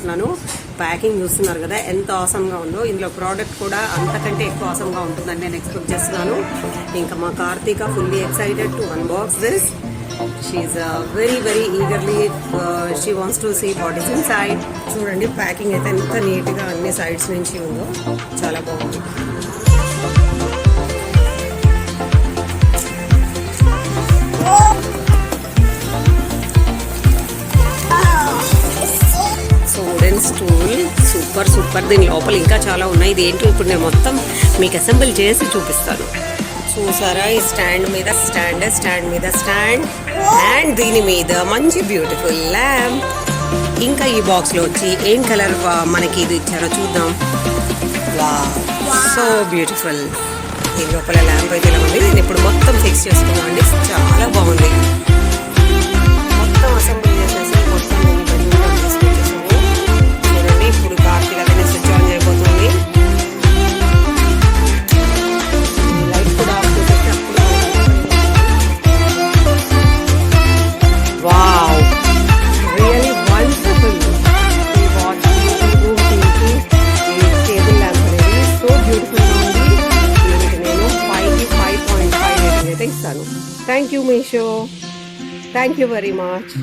చేస్తున్నాను. ప్యాకింగ్ చూస్తున్నారు కదా ఎంత ఆసమ్గా ఉందో. ఇందులో ప్రోడక్ట్ కూడా అంతకంటే ఎక్కువ ఆసమ్గా ఉంటుందని నేను ఎక్స్పెక్ట్ చేస్తున్నాను. ఇంకా మా Karthika fully excited to unbox this. She is very very eagerly she wants to see what is inside. చూడండి ప్యాకింగ్ అయితే ఎంత నీట్గా అన్ని సైడ్స్ నుంచి ఉందో, చాలా బాగుంది. Stool super super. దీని లోపల ఇంకా చాలా ఉన్నాయి. ఇది ఏంటో ఇప్పుడు నేను మొత్తం మీకు అసెంబుల్ చేసి చూపిస్తాను. చూసారా ఈ స్టాండ్ మీద స్టాండ్ అండ్ దీని మీద మంచి బ్యూటిఫుల్ ల్యాంప్. ఇంకా ఈ బాక్స్లో వచ్చి ఏం కలర్ మనకి ఇది ఇచ్చారో చూద్దాం. So beautiful. దీని లోపల ల్యాంప్ అయితే ఇలా ఉంది. నేను ఇప్పుడు మొత్తం ఫిక్స్ చేసుకున్నాను అండి. చాలా బాగుంది. మొత్తం అసెంబుల్ చేసేసి మొత్తం ఇప్పుడు కార్తీక అదే స్విచ్ ఆన్ చేయబోతుంది. లైట్ కూడా ఆఫ్ చేసేసి అప్పుడు వావ్ రియల్లీ వండర్ఫుల్. ఈ watch room TV table lamp అనేది సో బ్యూటిఫుల్ ఉంది. దీనికి నేను 5కి 5.5 రేటింగ్ అయితే ఇస్తాను. Thank you Meesho. Thank you very much.